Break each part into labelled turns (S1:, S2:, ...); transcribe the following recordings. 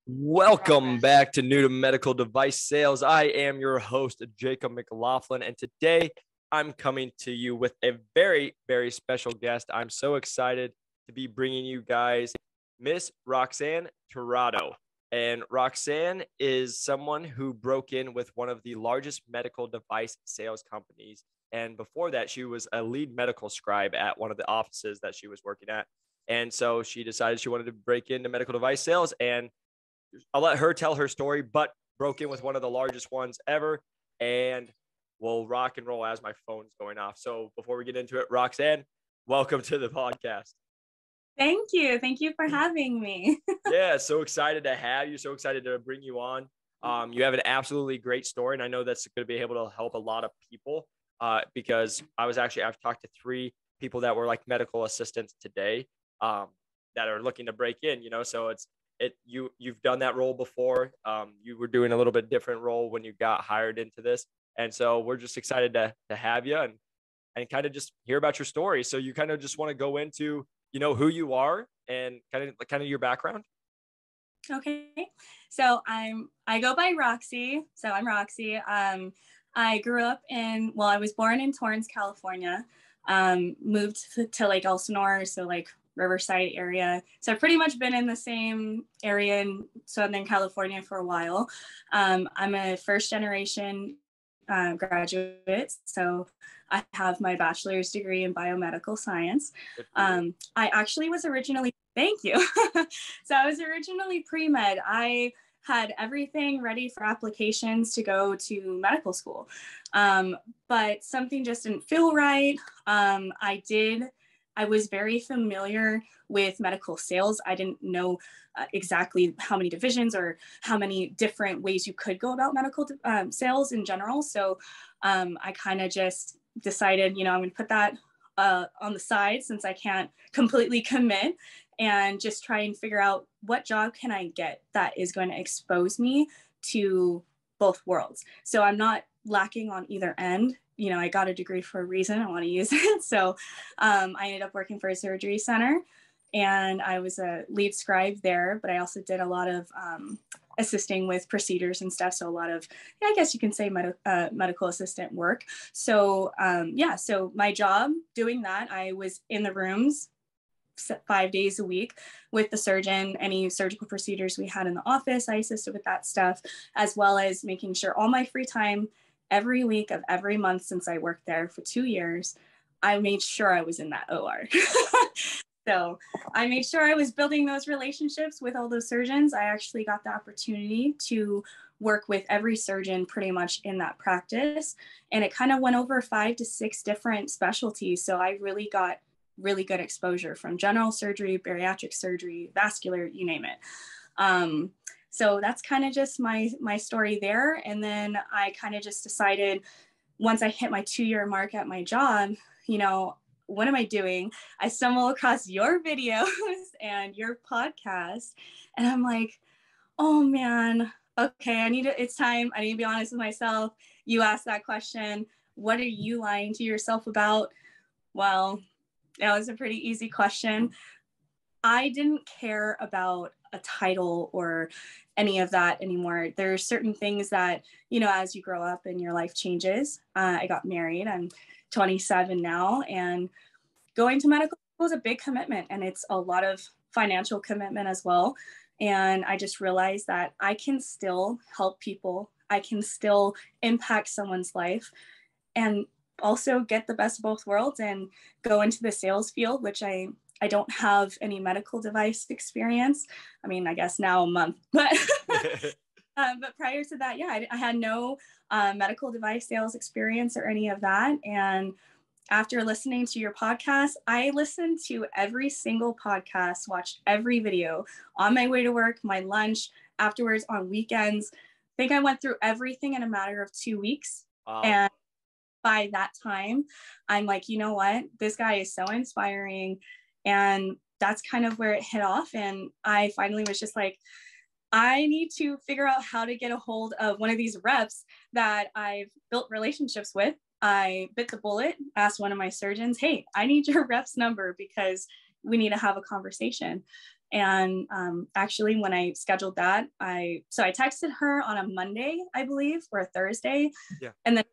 S1: Welcome back to New to Medical Device Sales. I am your host, Jacob McLaughlin, and today I'm coming to you with a very, very special guest. I'm so excited to be bringing you guys Miss Roxy Tirado. And Roxanne is someone who broke in with one of the largest medical device sales companies. And before that, she was a lead medical scribe at one of the offices that she was working at. And so she decided she wanted to break into medical device sales, and I'll let her tell her story, but broke in with one of the largest ones ever, and we'll rock and roll as my phone's going off. So before we get into it, Roxanne, welcome to the podcast.
S2: Thank you. Thank you for having me.
S1: Yeah, so excited to have you. So excited to bring you on. You have an absolutely great story, and I know that's going to be able to help a lot of people because I've talked to 3 people that were like medical assistants today that are looking to break in, so you've done that role before. You were doing a little bit different role when you got hired into this. And so we're just excited to have you and kind of just hear about your story. So you kind of just want to go into, who you are and kind of your background.
S2: Okay. So I go by Roxy. So I'm Roxy. I grew up I was born in Torrance, California. Moved to Lake Elsinore. So like Riverside area. So I've pretty much been in the same area in Southern California for a while. I'm a first generation graduate. So I have my bachelor's degree in biomedical science. I actually was originally, thank you. So I was originally pre-med. I had everything ready for applications to go to medical school. But something just didn't feel right. I was very familiar with medical sales. I didn't know exactly how many divisions or how many different ways you could go about medical sales in general. So I kind of just decided, I'm going to put that on the side since I can't completely commit and just try and figure out what job can I get that is going to expose me to both worlds. So I'm not lacking on either end. I got a degree for a reason. I want to use it. So I ended up working for a surgery center and I was a lead scribe there, but I also did a lot of assisting with procedures and stuff. So a lot of, I guess you can say medical assistant work. So so my job doing that, I was in the rooms 5 days a week with the surgeon. Any surgical procedures we had in the office, I assisted with that stuff, as well as making sure all my free time every week of every month since I worked there for 2 years, I made sure I was in that OR. So I made sure I was building those relationships with all those surgeons. I actually got the opportunity to work with every surgeon pretty much in that practice. And it kind of went over 5 to 6 different specialties. So I really got really good exposure from general surgery, bariatric surgery, vascular, you name it. So that's kind of just my story there. And then I kind of just decided once I hit my 2-year mark at my job, what am I doing? I stumble across your videos and your podcast. And I'm like, oh man, okay, it's time. I need to be honest with myself. You asked that question. What are you lying to yourself about? Well, that was a pretty easy question. I didn't care about a title or any of that anymore. There are certain things that, as you grow up and your life changes. I got married. I'm 27 now, and going to medical school is a big commitment, and it's a lot of financial commitment as well. And I just realized that I can still help people. I can still impact someone's life and also get the best of both worlds and go into the sales field, which I don't have any medical device experience. I mean, I guess now a month, but but prior to that, I had no medical device sales experience or any of that. And after listening to your podcast, I listened to every single podcast, watched every video on my way to work, my lunch, afterwards on weekends. I think I went through everything in a matter of 2 weeks. Wow. And by that time, I'm like, you know what? This guy is so inspiring. And that's kind of where it hit off. And I finally was just like, I need to figure out how to get a hold of one of these reps that I've built relationships with. I bit the bullet, asked one of my surgeons, hey, I need your rep's number because we need to have a conversation. And actually, when I scheduled that, I texted her on a Monday, I believe, or a Thursday.
S1: Yeah.
S2: And then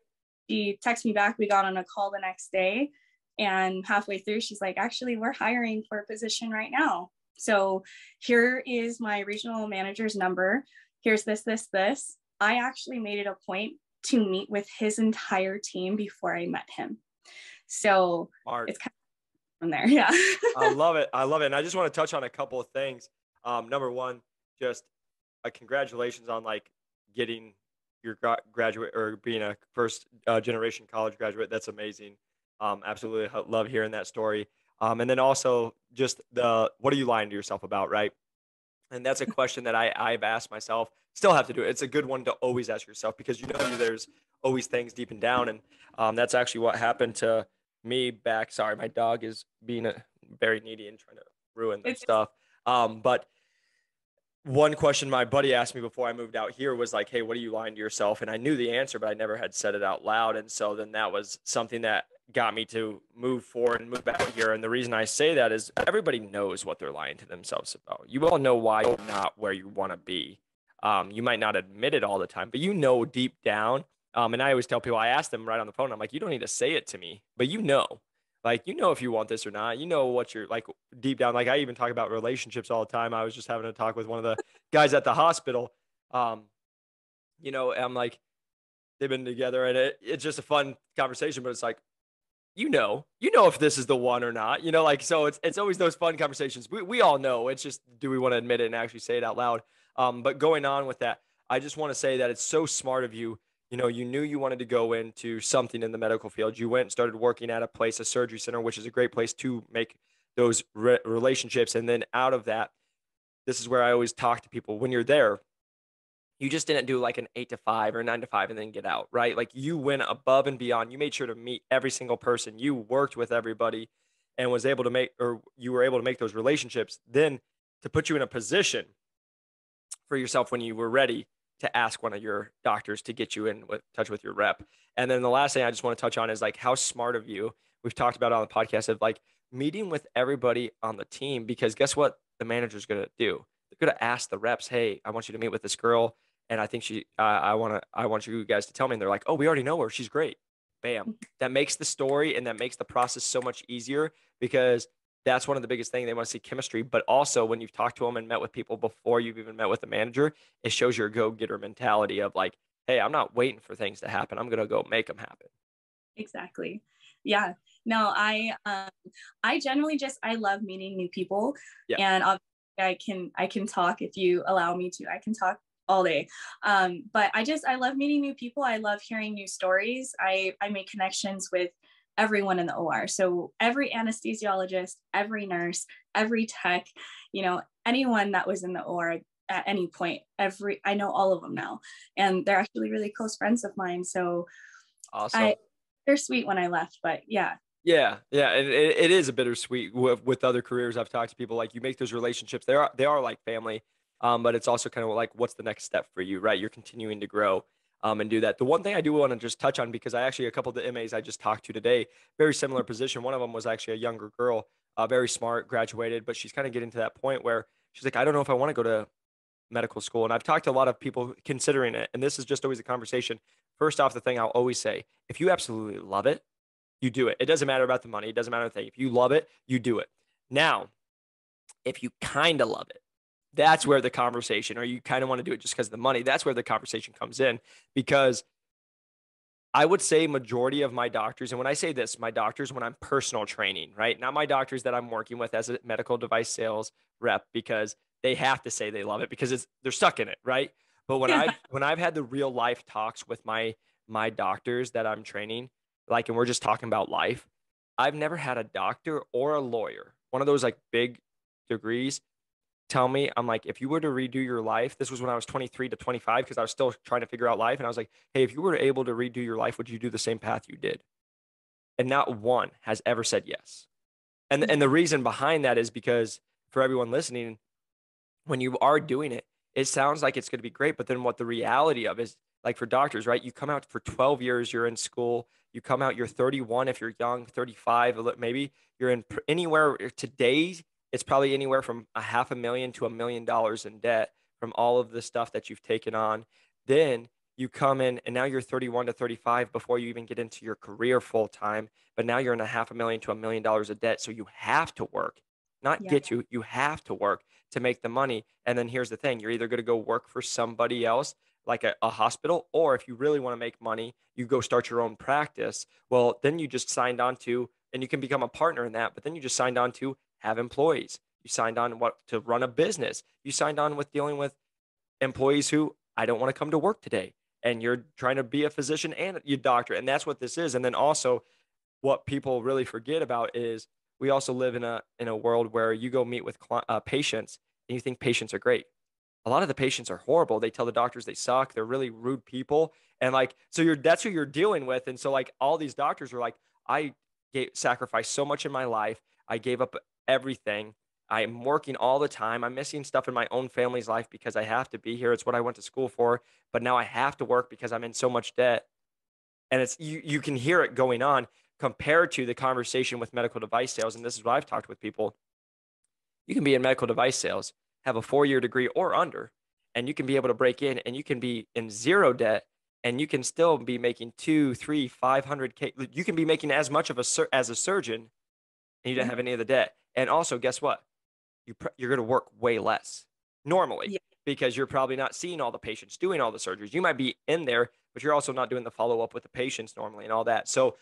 S2: she texted me back. We got on a call the next day. And halfway through, she's like, actually, we're hiring for a position right now. So here is my regional manager's number. Here's this. I actually made it a point to meet with his entire team before I met him. So
S1: Smart.
S2: it's kind of from there. Yeah.
S1: I love it. And I just want to touch on a couple of things. Number one, just congratulations on like getting your graduate or being a first generation college graduate. That's amazing. Absolutely love hearing that story. And then also just what are you lying to yourself about, right? And that's a question that I've asked myself, still have to do it. It's a good one to always ask yourself because there's always things deep and down. And that's actually what happened to me back. Sorry, my dog is being very needy and trying to ruin their stuff. But one question my buddy asked me before I moved out here was like, hey, what are you lying to yourself? And I knew the answer, but I never had said it out loud. And so then that was something that got me to move forward and move out here. And the reason I say that is everybody knows what they're lying to themselves about. You all know why you're not where you want to be. You might not admit it all the time, but you know deep down. And I always tell people, I ask them right on the phone, I'm like, you don't need to say it to me, but like, if you want this or not, what you're like deep down. Like I even talk about relationships all the time. I was just having a talk with one of the guys at the hospital. I'm like, they've been together and it's just a fun conversation, but it's like, if this is the one or not, so it's always those fun conversations. We all know. It's just, do we want to admit it and actually say it out loud? But going on with that, I just want to say that it's so smart of you. You knew you wanted to go into something in the medical field. You went and started working at a surgery center, which is a great place to make those relationships. And then out of that, this is where I always talk to people. When you're there, you just didn't do like an 8 to 5 or 9 to 5 and then get out, right? Like you went above and beyond. You made sure to meet every single person. You worked with everybody and you were able to make those relationships then to put you in a position for yourself when you were ready to ask one of your doctors to get you in touch with your rep. And then the last thing I just want to touch on is like how smart of you, we've talked about on the podcast, of like meeting with everybody on the team, because guess what the manager's going to do? They're going to ask the reps, hey, I want you to meet with this girl. And I think I want you guys to tell me. And they're like, oh, we already know her. She's great. Bam. That makes the story and that makes the process so much easier, because that's one of the biggest things. They want to see chemistry, but also when you've talked to them and met with people before you've even met with the manager, it shows your go-getter mentality of like, hey, I'm not waiting for things to happen. I'm going to go make them happen.
S2: Exactly. Yeah. No, I generally I love meeting new people. Yeah. And obviously I can talk if you allow me to. I can talk all day. But I love meeting new people. I love hearing new stories. I make connections with everyone in the OR. So every anesthesiologist, every nurse, every tech, anyone that was in the OR at any point, I know all of them now, and they're actually really close friends of mine. So
S1: awesome.
S2: They're sweet when I left, but yeah.
S1: Yeah. And it is a bittersweet with other careers. I've talked to people, like you make those relationships. They are like family. But it's also kind of like, what's the next step for you, right? You're continuing to grow and do that. The one thing I do want to just touch on, because a couple of the MAs I just talked to today, very similar position. One of them was actually a younger girl, very smart, graduated, but she's kind of getting to that point where she's like, I don't know if I want to go to medical school. And I've talked to a lot of people considering it. And this is just always a conversation. First off, the thing I'll always say, if you absolutely love it, you do it. It doesn't matter about the money. It doesn't matter the thing. If you love it, you do it. Now, if you kind of love it, that's where the conversation, or you kind of want to do it just because of the money, that's where the conversation comes in. Because I would say majority of my doctors, and when I say this, my doctors, when I'm personal training, right? Not my doctors that I'm working with as a medical device sales rep, because they have to say they love it because they're stuck in it, right? But when I've had the real life talks with my doctors that I'm training, like, and we're just talking about life, I've never had a doctor or a lawyer, one of those like big degrees, tell me, I'm like, if you were to redo your life, this was when I was 23 to 25, because I was still trying to figure out life. And I was like, hey, if you were able to redo your life, would you do the same path you did? And not one has ever said yes. And the reason behind that is because, for everyone listening, when you are doing it, it sounds like it's going to be great. But then what the reality of is, like for doctors, right? You come out for 12 years, you're in school, you come out, you're 31 if you're young, 35, maybe you're in anywhere today. it's probably anywhere from a half a million to $1 million in debt from all of the stuff that you've taken on. Then you come in and now you're 31 to 35 before you even get into your career full time. But now you're in a half a million to $1 million of debt. So you have to work, not
S2: Yeah.
S1: get to, you have to work to make the money. And then here's the thing, you're either going to go work for somebody else, like a hospital, or if you really want to make money, you go start your own practice. Well, then you just signed on to, and you can become a partner in that, but then you just signed on to have employees. You signed on what to run a business. You signed on with dealing with employees who I don't want to come to work today. And you're trying to be a physician and your doctor. And that's what this is. And then also what people really forget about is we also live in a world where you go meet with patients and you think patients are great. A lot of the patients are horrible. They tell the doctors they suck. They're really rude people. And like, so that's who you're dealing with. And so like all these doctors are like, I sacrificed so much in my life. I gave up everything. I'm working all the time. I'm missing stuff in my own family's life because I have to be here. It's what I went to school for, but now I have to work because I'm in so much debt. And it's you can hear it going on compared to the conversation with medical device sales. And this is what I've talked with people. You can be in medical device sales, have a 4-year degree or under, and you can be able to break in and you can be in zero debt and you can still be making 2, 3, 500K. You can be making as much of as a surgeon and you don't
S2: Yeah.
S1: have any of the debt. And also, guess what? You're going to work way less normally
S2: Yeah.
S1: because you're probably not seeing all the patients, doing all the surgeries. You might be in there, but you're also not doing the follow up with the patients normally and all that. So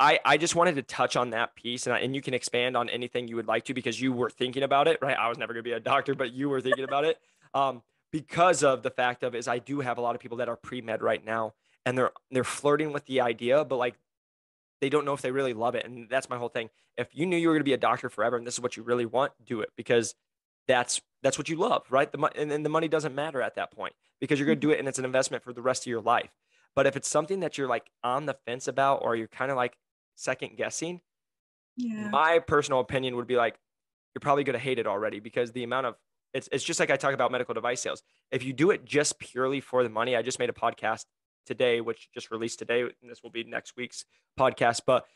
S1: I just wanted to touch on that piece, and you can expand on anything you would like to because you were thinking about it, right? I was never going to be a doctor, but you were thinking about it because of the fact of is I do have a lot of people that are pre-med right now, and they're flirting with the idea, but like they don't know if they really love it, and that's my whole thing. If you knew you were going to be a doctor forever, and this is what you really want, do it because that's what you love, right? And the money doesn't matter at that point because you're going to do it, and it's an investment for the rest of your life. But if it's something that you're like on the fence about, or you're kind of like second guessing,
S2: Yeah.
S1: my personal opinion would be like, you're probably going to hate it already because the amount of it's just like I talk about medical device sales. If you do it just purely for the money, I just made a podcast today, which just released today, and this will be next week's podcast. But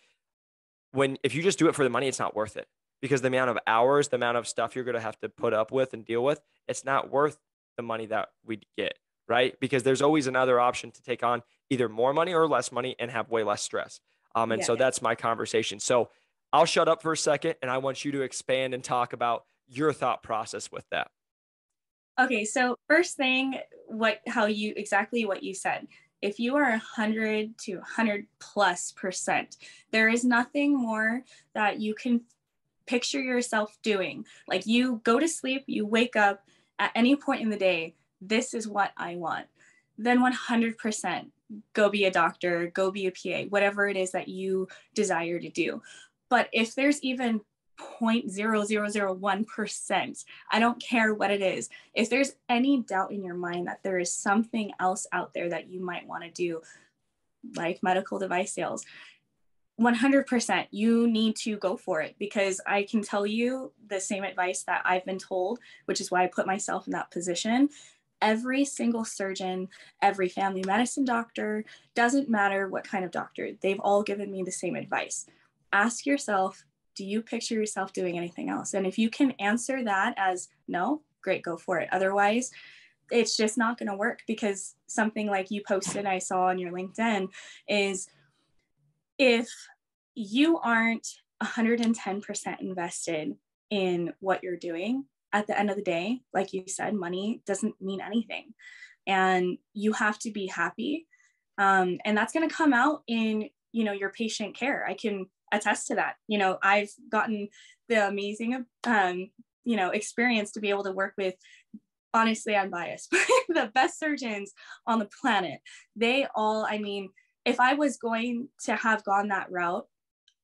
S1: if you just do it for the money, it's not worth it because the amount of hours, the amount of stuff you're going to have to put up with and deal with, it's not worth the money that we get, right? Because there's always another option to take on either more money or less money and have way less stress. And
S2: Yeah.
S1: so that's my conversation. So I'll shut up for a second and I want you to expand and talk about your thought process with that.
S2: Okay, so first thing, exactly what you said. If you are 100 to 100+%, there is nothing more that you can picture yourself doing. Like you go to sleep, you wake up at any point in the day, this is what I want. Then 100% go be a doctor, go be a PA, whatever it is that you desire to do. But if there's even 0.0001%, I don't care what it is. If there's any doubt in your mind that there is something else out there that you might want to do, like medical device sales, 100% you need to go for it, because I can tell you the same advice that I've been told, which is why I put myself in that position. Every single surgeon, every family medicine doctor, doesn't matter what kind of doctor, they've all given me the same advice. Ask yourself, do you picture yourself doing anything else? And if you can answer that as no, great, go for it. Otherwise, it's just not going to work, because something like you posted, I saw on your LinkedIn, is if you aren't 110% invested in what you're doing, at the end of the day, like you said, money doesn't mean anything. And you have to be happy. And that's going to come out in, your patient care. I can attest to that. I've gotten the amazing, experience to be able to work with, honestly, I'm biased, but the best surgeons on the planet. They all, if I was going to have gone that route,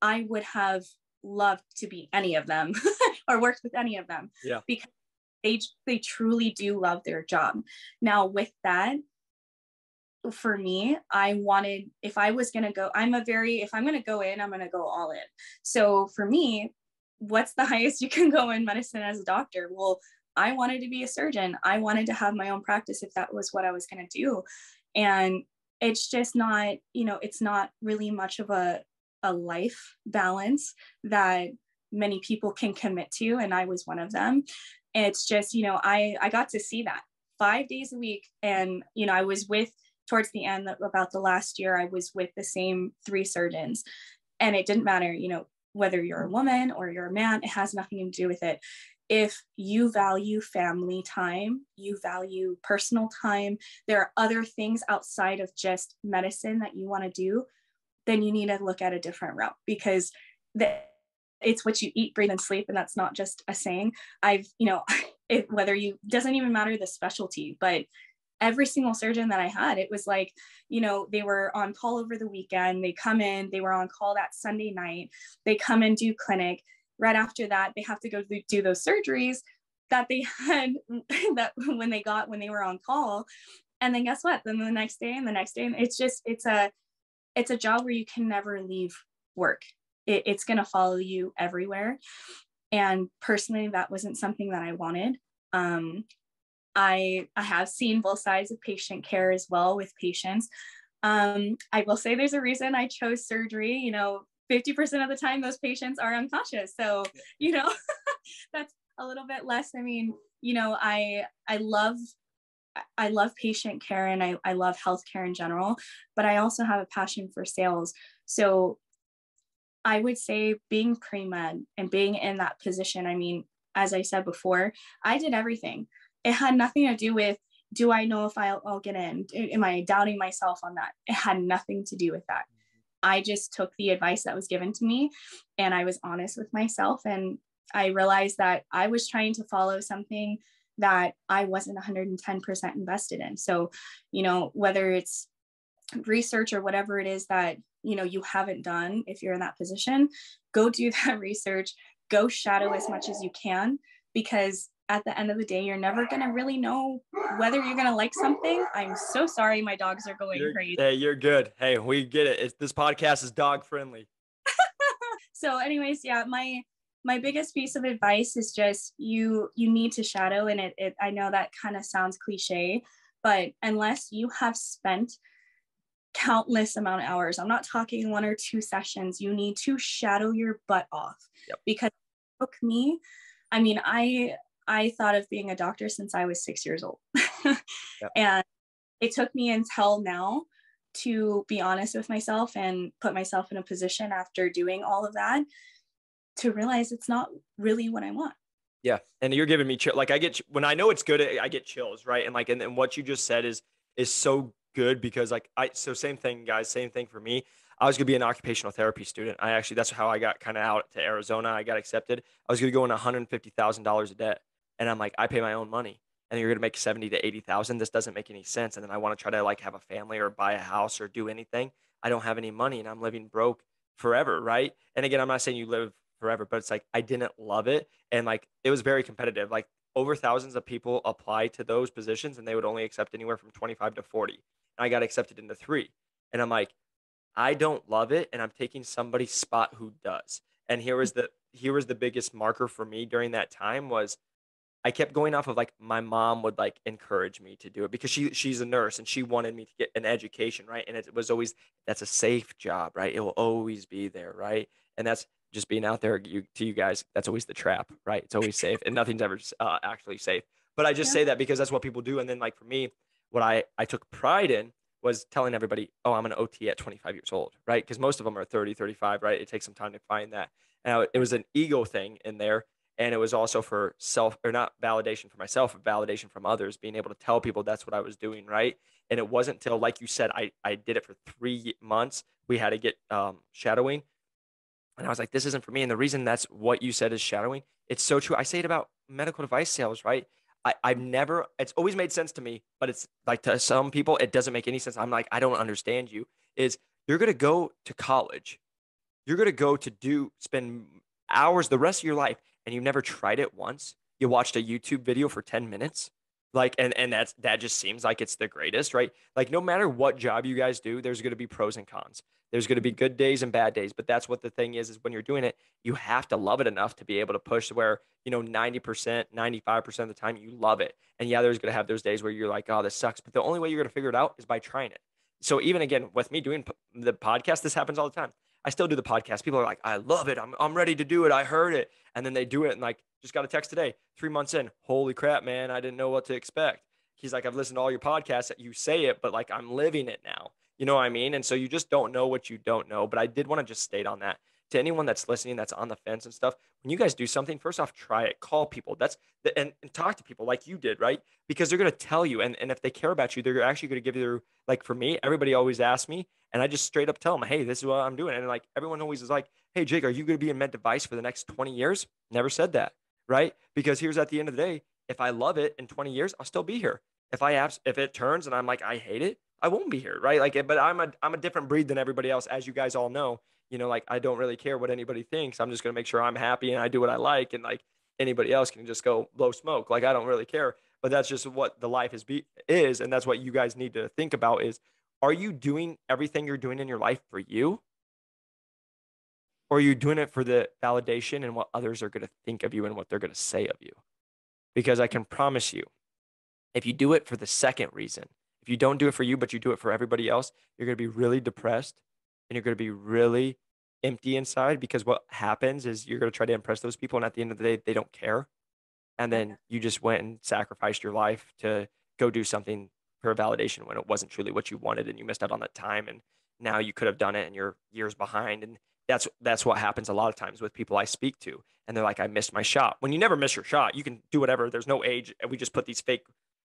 S2: I would have loved to be any of them or worked with any of them.
S1: Yeah.
S2: Because they truly do love their job. Now with that, for me, I wanted, if I'm going to go in, I'm going to go all in. So for me, what's the highest you can go in medicine as a doctor? Well, I wanted to be a surgeon. I wanted to have my own practice if that was what I was going to do. And it's just not, it's not really much of a life balance that many people can commit to, and I was one of them. And it's just, I got to see that 5 days a week. And, I was with, towards the end, about the last year, I was with the same 3 surgeons. And it didn't matter, whether you're a woman or you're a man, it has nothing to do with it. If you value family time, you value personal time, there are other things outside of just medicine that you want to do, then you need to look at a different route, because it's what you eat, breathe, and sleep. And that's not just a saying. Doesn't even matter the specialty, but every single surgeon that I had, it was like, they were on call over the weekend. They come in, they were on call that Sunday night. They come and do clinic. Right after that, they have to go do those surgeries that they had that when they were on call. And then guess what? Then the next day and the next day, and it's a job where you can never leave work. It's going to follow you everywhere. And personally, that wasn't something that I wanted. I have seen both sides of patient care as well with patients. I will say there's a reason I chose surgery. 50% of the time those patients are unconscious. So, that's a little bit less. I mean, I love patient care, and I love healthcare in general, but I also have a passion for sales. So I would say being pre-med and being in that position, I mean, as I said before, I did everything. It had nothing to do with, do I know if I'll get in? Am I doubting myself on that? It had nothing to do with that. I just took the advice that was given to me, and I was honest with myself. And I realized that I was trying to follow something that I wasn't 110% invested in. So, whether it's research or whatever it is that, you haven't done, if you're in that position, go do that research, go shadow as much as you can, because at the end of the day, you're never going to really know whether you're going to like something. I'm so sorry. My dogs are going crazy.
S1: Hey, you're good. Hey, we get it. This podcast is dog friendly.
S2: So anyways, yeah, my biggest piece of advice is just you need to shadow. And I know that kind of sounds cliche, but unless you have spent countless amount of hours, I'm not talking 1 or 2 sessions, you need to shadow your butt off.
S1: Yep.
S2: Because it took me, I mean, I thought of being a doctor since I was 6 years old.
S1: Yep.
S2: And it took me until now to be honest with myself and put myself in a position after doing all of that to realize it's not really what I want.
S1: Yeah. And you're giving me chill. Like when I know it's good, I get chills. Right. And like, and what you just said is so good, because so same thing, guys, same thing for me. I was going to be an occupational therapy student. That's how I got kind of out to Arizona. I got accepted. I was going to go in $150,000 a debt. And I'm like, I pay my own money, and you're going to make 70 to 80,000. This doesn't make any sense. And then I want to try to like have a family or buy a house or do anything. I don't have any money, and I'm living broke forever. Right. And again, I'm not saying you live forever, but it's like, I didn't love it. And like, it was very competitive. Like over thousands of people apply to those positions, and they would only accept anywhere from 25 to 40. And I got accepted into 3. And I'm like, I don't love it, and I'm taking somebody's spot who does. And here was the biggest marker for me during that time was I kept going off of like my mom would like encourage me to do it, because she's a nurse and she wanted me to get an education, right? And it was always, that's a safe job, right? It will always be there, right? And that's just being out there to you guys. That's always the trap, right? It's always safe, and nothing's ever actually safe. But I just say that because that's what people do. And then like for me, what I took pride in was telling everybody, oh, I'm an OT at 25 years old, right? Because most of them are 30, 35, right? It takes some time to find that. And it was an ego thing in there. And it was also for not validation for myself, but validation from others, being able to tell people that's what I was doing, right? And it wasn't till, like you said, I did it for 3 months. We had to get shadowing. And I was like, this isn't for me. And the reason that's what you said is shadowing, it's so true. I say it about medical device sales, right? It's always made sense to me, but it's like to some people, it doesn't make any sense. I'm like, I don't understand you. You're going to go to college. You're going to go to spend hours the rest of your life, and you've never tried it once. You watched a YouTube video for 10 minutes. Like, and that just seems like it's the greatest, right? Like no matter what job you guys do, there's going to be pros and cons. There's going to be good days and bad days, but that's what the thing is when you're doing it, you have to love it enough to be able to push where, 90%, 95% of the time you love it. And yeah, there's going to have those days where you're like, oh, this sucks. But the only way you're going to figure it out is by trying it. So even again, with me doing the podcast, this happens all the time. I still do the podcast. People are like, I love it. I'm ready to do it. I heard it. And then they do it. And like, just got a text today, 3 months in, holy crap, man. I didn't know what to expect. He's like, I've listened to all your podcasts that you say it, but like, I'm living it now. You know what I mean? And so you just don't know what you don't know. But I did want to just state on that to anyone that's listening, that's on the fence and stuff. When you guys do something, first off, try it, call people. And talk to people like you did, right? Because they're going to tell you. And if they care about you, they're actually going to give you like for me, everybody always asks me, and I just straight up tell them, hey, this is what I'm doing. And like everyone always is like, hey, Jake, are you going to be in med device for the next 20 years? Never said that, right? Because here's at the end of the day, if I love it in 20 years, I'll still be here. If it turns and I'm like, I hate it, I won't be here, right? Like, but I'm a different breed than everybody else, as you guys all know. Like I don't really care what anybody thinks. I'm just gonna make sure I'm happy and I do what I like, and like anybody else can just go blow smoke. Like I don't really care. But that's just what the life is, and that's what you guys need to think about is, are you doing everything you're doing in your life for you? Or are you doing it for the validation and what others are gonna think of you and what they're gonna say of you? Because I can promise you, if you do it for the second reason, if you don't do it for you, but you do it for everybody else, you're going to be really depressed and you're going to be really empty inside, because what happens is you're going to try to impress those people. And at the end of the day, they don't care. And then you just went and sacrificed your life to go do something for a validation when it wasn't truly what you wanted, and you missed out on that time. And now you could have done it and you're years behind. And that's what happens a lot of times with people I speak to. And they're like, I missed my shot. When you never miss your shot, you can do whatever. There's no age. And we just put these fake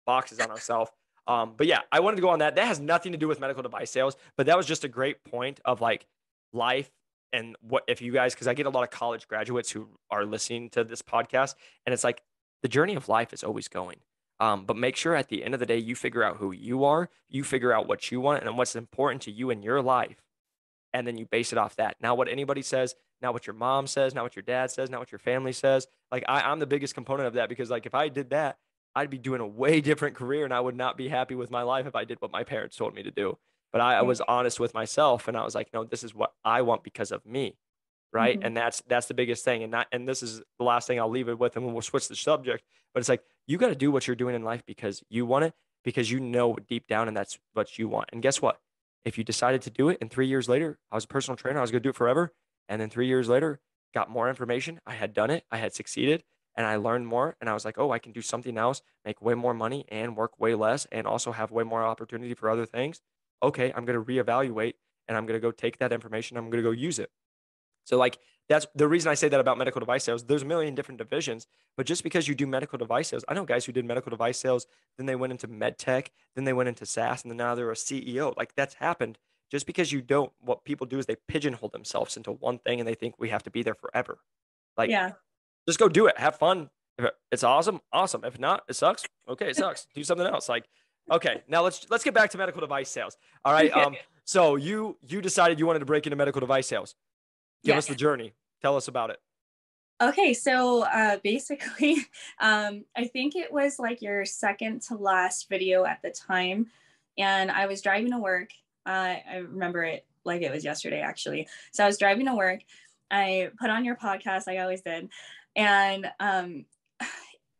S1: boxes on ourselves. But yeah, I wanted to go on that. That has nothing to do with medical device sales, but that was just a great point of like life. And what if you guys, because I get a lot of college graduates who are listening to this podcast, and it's like the journey of life is always going. But make sure at the end of the day, you figure out who you are, you figure out what you want and what's important to you in your life. And then you base it off that. Not what anybody says, not what your mom says, not what your dad says, not what your family says. Like I'm the biggest component of that, because like if I did that, I'd be doing a way different career, and I would not be happy with my life if I did what my parents told me to do. But I was honest with myself, and I was like, no, this is what I want because of me. Right.
S2: Mm-hmm.
S1: And that's the biggest thing. And this is the last thing I'll leave it with, and we'll switch the subject. But it's like, you got to do what you're doing in life because you want it, because you know deep down, and that's what you want. And guess what? If you decided to do it and 3 years later, I was a personal trainer, I was going to do it forever. And then 3 years later, got more information. I had done it. I had succeeded. And I learned more, and I was like, oh, I can do something else, make way more money and work way less, and also have way more opportunity for other things. Okay, I'm going to reevaluate, and I'm going to go take that information. I'm going to go use it. So like, that's the reason I say that about medical device sales. There's a million different divisions, but just because you do medical device sales, I know guys who did medical device sales, then they went into med tech, then they went into SaaS, and then now they're a CEO. Like that's happened. Just because you don't, what people do is they pigeonhole themselves into one thing, and they think we have to be there forever. Like,
S2: Yeah.
S1: just go do it. Have fun. If it's awesome. Awesome. If not, it sucks. Okay, it sucks. Do something else. Like, okay, now let's get back to medical device sales. All right. So you decided you wanted to break into medical device sales. Give us the journey. Tell us about it.
S2: Okay, so basically, I think it was like your second to last video at the time, and I was driving to work. I remember it like it was yesterday, actually. So I was driving to work. I put on your podcast, like I always did, and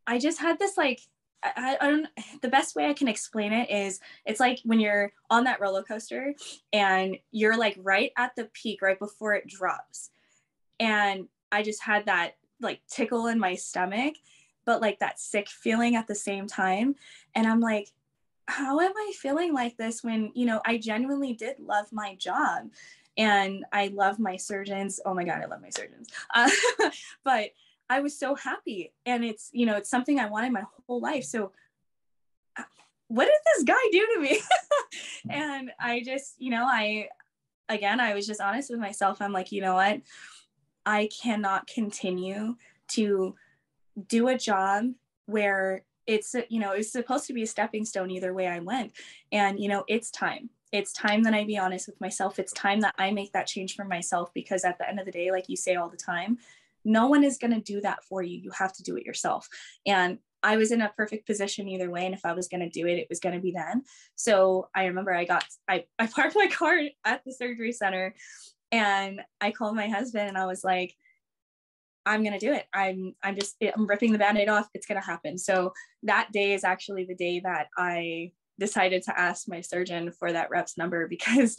S2: I just had this like, I don't. The best way I can explain it is, it's like when you're on that roller coaster and you're like right at the peak, right before it drops, and I just had that like tickle in my stomach, but like that sick feeling at the same time. And I'm like, how am I feeling like this when, I genuinely did love my job and I love my surgeons. Oh my God, I love my surgeons. But I was so happy, and it's, it's something I wanted my whole life. So what did this guy do to me? And I just, I was just honest with myself. I'm like, you know what? I cannot continue to do a job where it's supposed to be a stepping stone either way I went. And, it's time. It's time that I be honest with myself. It's time that I make that change for myself, because at the end of the day, like you say all the time, no one is going to do that for you. You have to do it yourself. And I was in a perfect position either way. And if I was going to do it, it was going to be then. So I remember I parked my car at the surgery center, and I called my husband and I was like, I'm going to do it. I'm ripping the Band-Aid off. It's going to happen. So that day is actually the day that I decided to ask my surgeon for that rep's number, because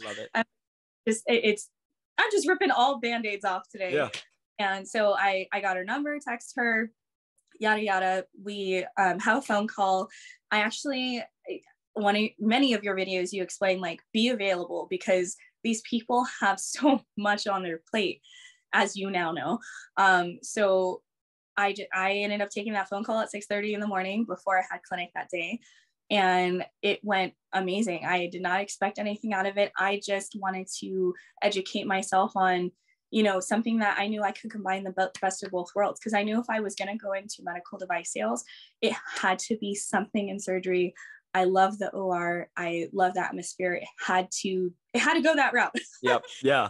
S2: I'm just ripping all Band-Aids off today.
S1: Yeah.
S2: And so I got her number, text her, yada, yada. We have a phone call. I actually, many of your videos, you explain like, be available because these people have so much on their plate, as you now know. So I ended up taking that phone call at 6:30 in the morning before I had clinic that day. And it went amazing. I did not expect anything out of it. I just wanted to educate myself on, you know, something that I knew I could combine the best of both worlds. Because I knew if I was going to go into medical device sales, it had to be something in surgery. I love the OR. I love the atmosphere. It had to go that route.
S1: Yep. Yeah.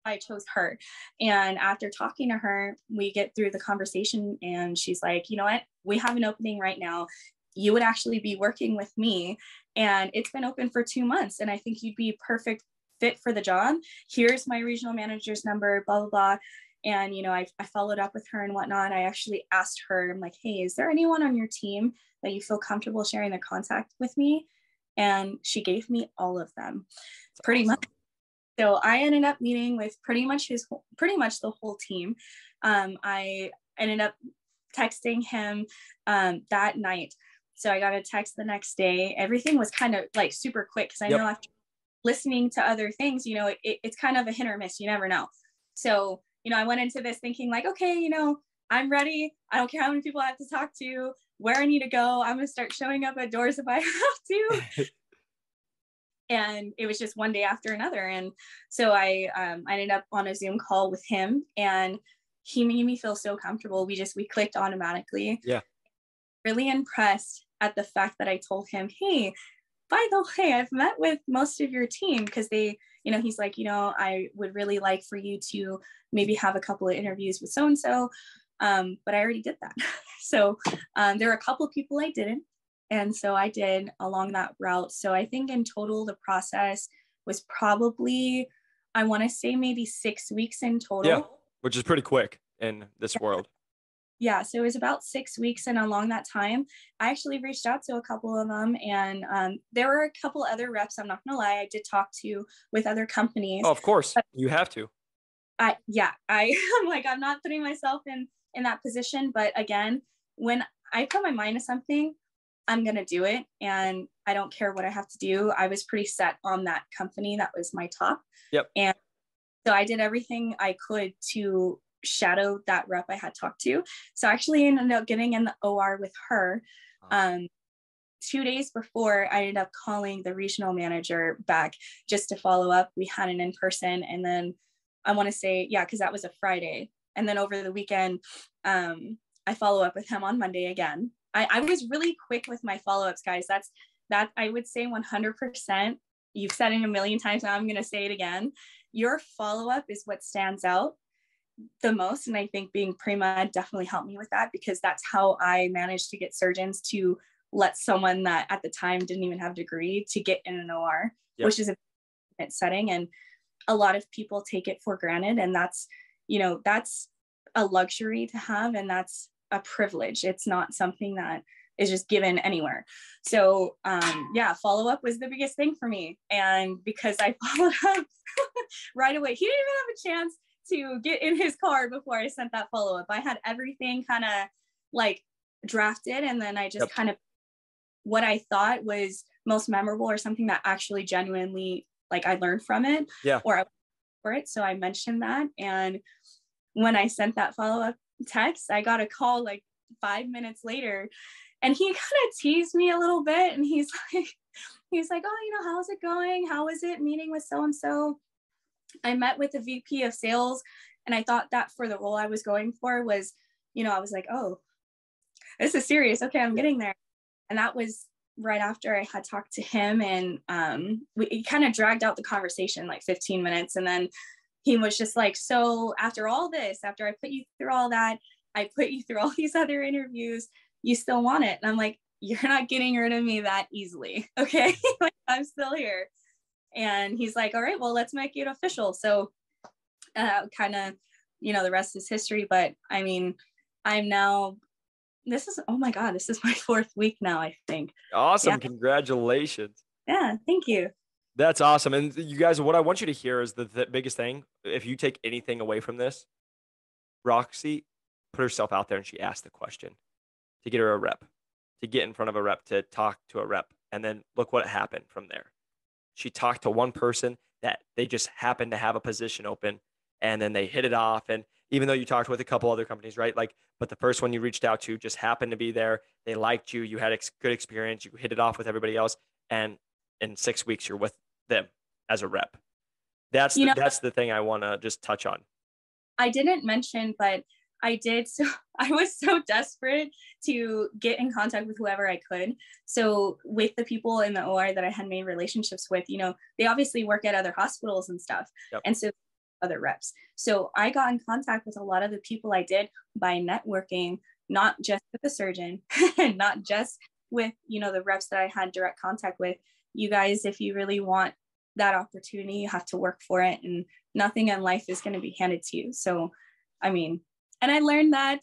S2: I chose her. And after talking to her, we get through the conversation and she's like, you know what, we have an opening right now. You would actually be working with me. And it's been open for 2 months. And I think you'd be perfect fit for the job. Here's my regional manager's number, blah, blah, blah. And, you know, I followed up with her and whatnot. I actually asked her, I'm like, hey, is there anyone on your team that you feel comfortable sharing their contact with me? And she gave me all of them. That's pretty awesome. Much. So I ended up meeting with pretty much the whole team. I ended up texting him that night. So I got a text the next day. Everything was kind of like super quick because I know after listening to other things, you know, it's kind of a hit or miss. You never know. So, you know, I went into this thinking like, okay, you know, I'm ready. I don't care how many people I have to talk to, where I need to go. I'm going to start showing up at doors if I have to. And it was just one day after another. And so I ended up on a Zoom call with him and he made me feel so comfortable. We clicked automatically.
S1: Yeah.
S2: Really impressed at the fact that I told him, hey, by the way, I've met with most of your team because they, you know, he's like, you know, I would really like for you to maybe have a couple of interviews with so-and-so. But I already did that. So there were a couple of people I didn't. And so I did along that route. So I think in total, the process was probably, I want to say maybe 6 weeks in total.
S1: Yeah, which is pretty quick in this world.
S2: Yeah, so it was about 6 weeks. And along that time, I actually reached out to a couple of them. And there were a couple other reps, I'm not going to lie, I did talk to with other companies.
S1: Oh, of course, you have to.
S2: I'm like, I'm not putting myself in that position. But again, when I put my mind to something, I'm going to do it. And I don't care what I have to do. I was pretty set on that company. That was my top.
S1: Yep.
S2: And so I did everything I could to shadow that rep I had talked to. So I actually ended up getting in the OR with her. 2 days before, I ended up calling the regional manager back just to follow up. We had an in-person, and then I want to say, yeah, because that was a Friday. And then over the weekend, I follow up with him on Monday again. I was really quick with my follow-ups, guys. That I would say 100%. You've said it a million times. Now I'm going to say it again. Your follow-up is what stands out the most. And I think being pre-med definitely helped me with that, because that's how I managed to get surgeons to let someone that at the time didn't even have a degree to get in an OR, which is a setting. And a lot of people take it for granted. And that's, you know, that's a luxury to have. And that's a privilege. It's not something that is just given anywhere. So follow up was the biggest thing for me. And because I followed up right away, he didn't even have a chance to get in his car before I sent that follow up. I had everything kind of like drafted, and then I just kind of what I thought was most memorable or something that actually genuinely like I learned from it or I for it. So I mentioned that. And when I sent that follow up text, I got a call like 5 minutes later, and he kind of teased me a little bit, and he's like, oh, you know, how's it going? How is it meeting with so-and-so? I met with the VP of sales, and I thought that for the role I was going for was, you know, I was like, oh, this is serious. Okay, I'm getting there. And that was right after I had talked to him, and we kind of dragged out the conversation like 15 minutes. And then he was just like, so after all this, after I put you through all that, I put you through all these other interviews, you still want it? And I'm like, you're not getting rid of me that easily. Okay. Like, I'm still here. And he's like, all right, well, let's make it official. So kind of, you know, the rest is history. But I mean, I'm now, this is my 4th week now, I think.
S1: Awesome. Yeah. Congratulations.
S2: Yeah. Thank you.
S1: That's awesome. And you guys, what I want you to hear is the biggest thing. If you take anything away from this, Roxy put herself out there and she asked the question to get her a rep, to get in front of a rep, to talk to a rep. And then look what happened from there. She talked to one person that they just happened to have a position open, and then they hit it off. And even though you talked with a couple other companies, right? Like, but the first one you reached out to just happened to be there. They liked you. You had good experience. You hit it off with everybody else. And in 6 weeks, you're with them as a rep. That's the thing I want to just touch on.
S2: I didn't mention, but I did. So I was so desperate to get in contact with whoever I could. So with the people in the OR that I had made relationships with, they obviously work at other hospitals and stuff. Yep. And so other reps. So I got in contact with a lot of the people I did by networking, not just with the surgeon and not just with, the reps that I had direct contact with. You guys, if you really want that opportunity, you have to work for it, and nothing in life is going to be handed to you. So, and I learned that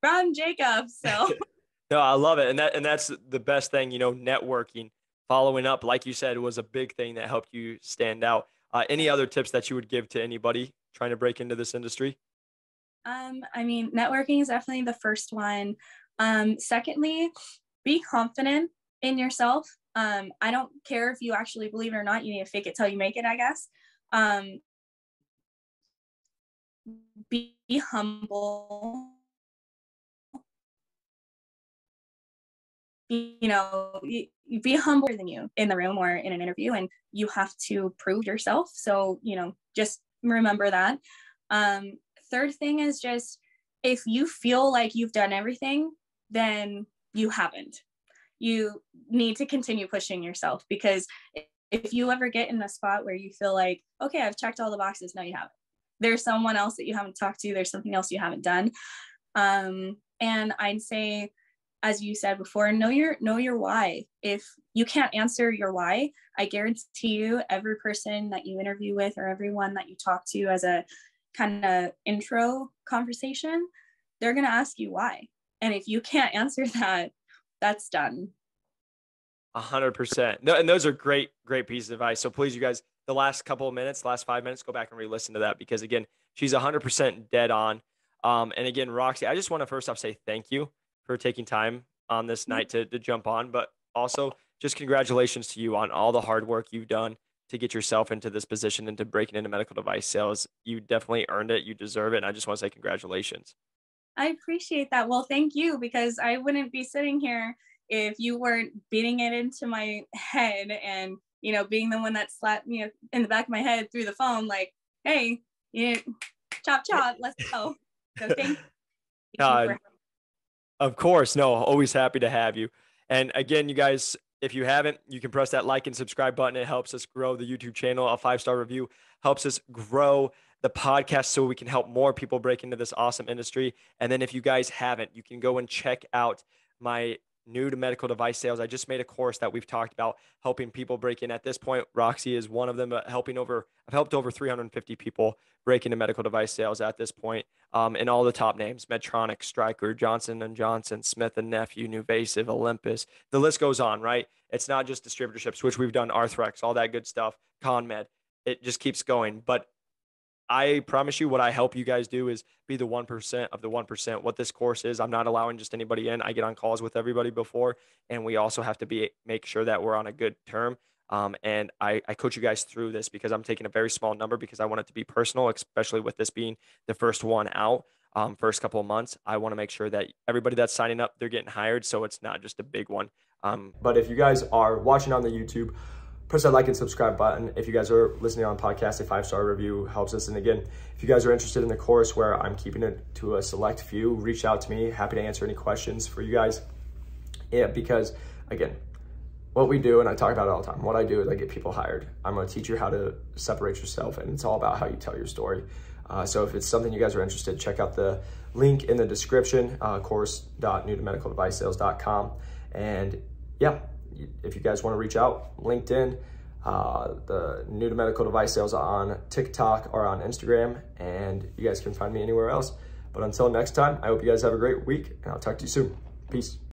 S2: from Jacob. So
S1: no, I love it. And that's the best thing, networking, following up, like you said, was a big thing that helped you stand out. Any other tips that you would give to anybody trying to break into this industry?
S2: Networking is definitely the first one. Secondly, be confident in yourself. I don't care if you actually believe it or not. You need to fake it till you make it, I guess. Be humble. Be humbler than you in the room or in an interview, and you have to prove yourself. So, just remember that. Third thing is just, if you feel like you've done everything, then you haven't. You need to continue pushing yourself, because if you ever get in a spot where you feel like, okay, I've checked all the boxes, no, you haven't. There's someone else that you haven't talked to. There's something else you haven't done. And I'd say, as you said before, know your why. If you can't answer your why, I guarantee you every person that you interview with or everyone that you talk to as a kind of intro conversation, they're going to ask you why. And if you can't answer that, that's done.
S1: 100%. No, and those are great pieces of advice. So please, you guys, the last 5 minutes, go back and re-listen to that, because again, she's 100% dead on. And again, Roxy, I just want to first off say thank you for taking time on this night to jump on, but also just congratulations to you on all the hard work you've done to get yourself into this position and to breaking into medical device sales. You definitely earned it. You deserve it. And I just want to say congratulations.
S2: I appreciate that. Well, thank you, because I wouldn't be sitting here if you weren't beating it into my head and, being the one that slapped me in the back of my head through the phone, like, hey, chop, let's go. So thank you.
S1: Of course. No, always happy to have you. And again, you guys, if you haven't, you can press that like and subscribe button. It helps us grow the YouTube channel. A 5-star review helps us grow the podcast so we can help more people break into this awesome industry. And then if you guys haven't, you can go and check out my new to medical device sales. I just made a course that we've talked about helping people break in. At this point, Roxy is one of them, I've helped over 350 people break into medical device sales at this point. And all the top names: Medtronic, Stryker, Johnson & Johnson, Smith & Nephew, NuVasive, Olympus. The list goes on, right? It's not just distributorships, which we've done, Arthrex, all that good stuff, ConMed. It just keeps going. But I promise you, what I help you guys do is be the 1% of the 1%. What this course is, I'm not allowing just anybody in. I get on calls with everybody before, and we also have to make sure that we're on a good term. And I coach you guys through this, because I'm taking a very small number, because I want it to be personal, especially with this being the first one out, first couple of months. I want to make sure that everybody that's signing up, they're getting hired, so it's not just a big one. But if you guys are watching on the YouTube, press that like and subscribe button. If you guys are listening on podcast, a 5-star review helps us. And again, if you guys are interested in the course where I'm keeping it to a select few, reach out to me. Happy to answer any questions for you guys. Yeah, because again, what we do, and I talk about it all the time, what I do is I get people hired. I'm going to teach you how to separate yourself, and it's all about how you tell your story. So if it's something you guys are interested, check out the link in the description, course.newtomedicaldevicesales.com. And yeah, if you guys want to reach out, LinkedIn, the New to Medical Device Sales on TikTok or on Instagram, and you guys can find me anywhere else. But until next time, I hope you guys have a great week, and I'll talk to you soon. Peace.